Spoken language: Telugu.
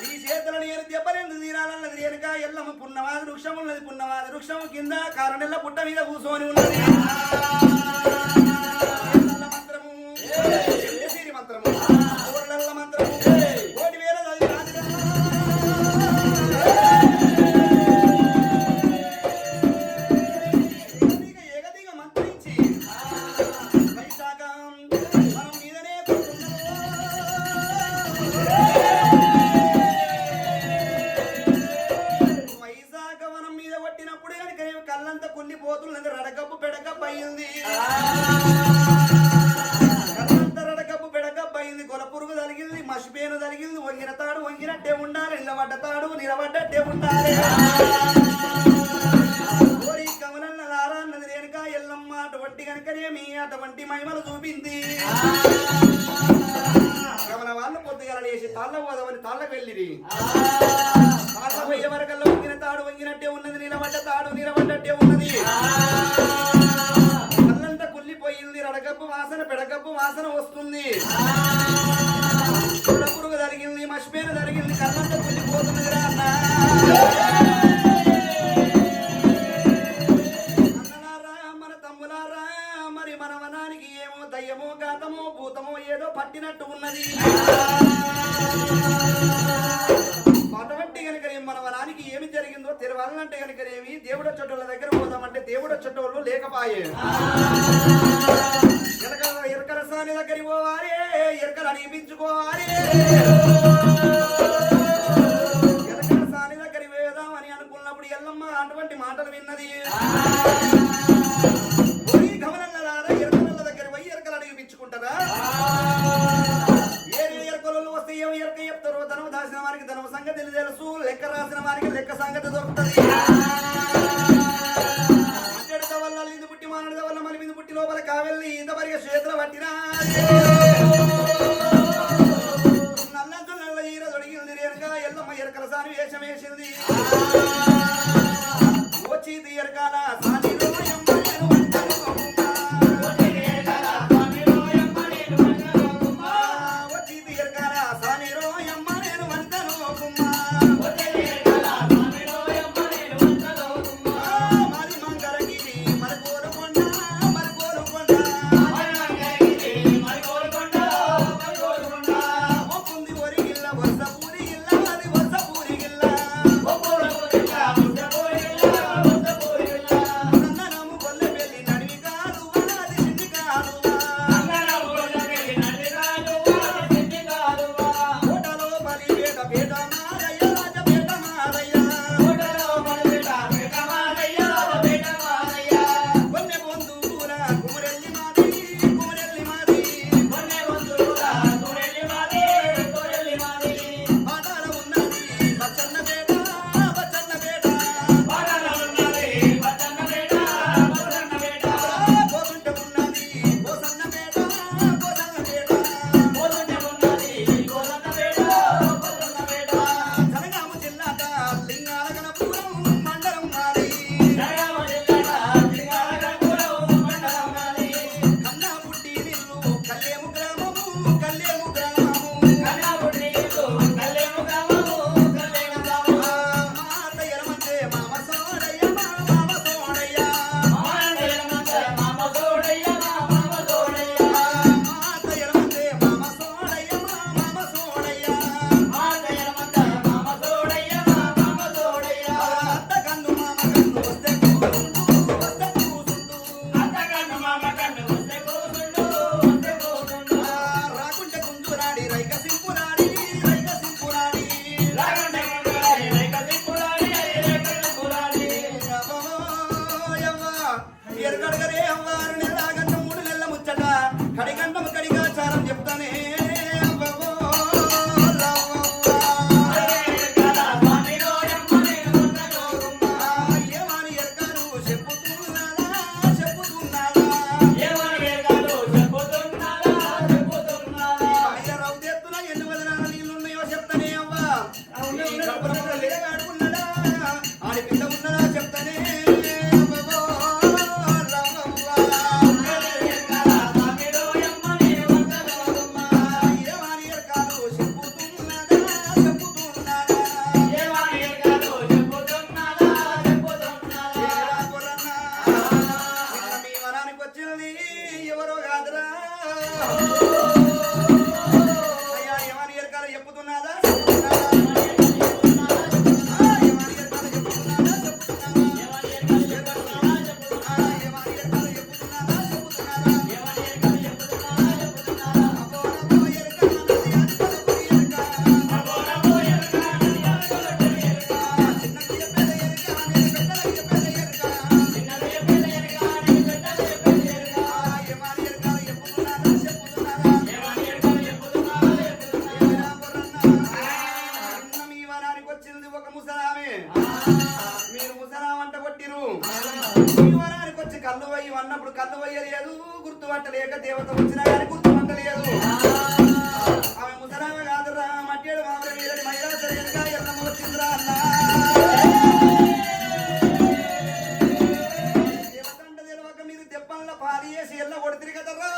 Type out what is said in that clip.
ఈ చేతుల నేను దెబ్బలెందు తీరాలన్నది వెనుక ఎల్లమ్మ పున్నవాది వృక్షం ఉన్నది పున్నవాది వృక్షం కింద కారణెల్ల పుట్ట మీద కూర్చొని ఉన్నది మంత్రము మంత్రము మంత్రము కోటి వేల కళ్ళంతా కుళ్ళిపోతున్నది రడకప్పు పెడకప్పు అయింది కళ్ళంతా రడకప్పు పెడకప్పు అయింది గొల పురుగు తలిగింది మసిపేను తలిగింది వంగిన తాడు వంగినట్టే ఉండాలి నిలబడ్డ తాడు నిలబడ్డట్టే ఉండాలి కోరి కమలన్న లారా అన్నది రేణుక ఎల్లమ్మ అటువంటి కనుకనేమి అటువంటి మహిమలు చూపింది కమల వాళ్ళు పొద్దుగల లేచి తాళ్ళ పోదామని తాళ్ళకు వెళ్ళిరి తాళ్ళ పోయే వరకల్లా వంగిన తాడు వంగినట్టే ఉన్నది నిలబడ్డ తాడు నిలబడ్డట్టే ఉన్నది కళ్ళంతా కుళ్ళిపోయింది రడకప్పు వాసన పెడకప్పు వాసన వస్తుంది పురుగు జరిగింది మసిపేను జరిగింది కళ్ళంతా కుళ్ళిపోతున్నది రా అన్నలారా మన తమ్ములారా మరి మన వనానికి ఏమో దయ్యమో గాతమో భూతమో ఏదో పట్టినట్టు ఉన్నది అటువంటి కనుక మన వనానికి ఏమి జరిగిందో తెలవాలంటే కనుకనేమి దేవుడు చోటుల దగ్గర పోదామంటే దేవుడు చోటోళ్ళు లేకపాయే ఎరకల సాని దగ్గరికి పోవాలి ఎరకలు అనిపించుకోవాలి ఎరకల సాని దగ్గరికి వేదామని అనుకున్నప్పుడు ఎల్లమ్మ అటువంటి మాటలు విన్నది గమనల్లారా ఎరకల దగ్గర పోయి ఎరకలు అనిపించుకుంటారా వస్తే ఏమో ఎరక చెప్తారు ధనం దాచిన వారికి ధనం సంగతి తెలుసు లెక్క రాసిన వారికి లెక్క సంగతి దొరుకుతుంది అట్టడిత వల్ల ఇది పుట్టి మానడిత వల్ల మళ్ళీ మీద పుట్టి లోపల కావెళ్ళి ఇంతవరకు చేతులు పట్టినా నల్లంతా నల్ల ఈర దొడిగింది రేనుక ఎల్లమ్మ ఎరకల సాని వేషం వేసింది వచ్చి ఎరకాల సాని ఆడి పిల్ల ఉన్నదా చెప్తానే కళ్ళు వయ్యి అన్నప్పుడు కళ్ళు వయ్యలేదు గుర్తుపట్టలేక దేవత వచ్చినా కానీ గుర్తుపట్టలేదు ఆమె ముసలామె కాదురా మట్టేడు మామూలు వీరని మహిళా సరిగా ఎల్లమ్మ వచ్చిందిరా అన్నా దేవతంట తెలియక మీరు దెబ్బల్లో పాలు చేసి ఎల్ల కొడుతుంది కదరా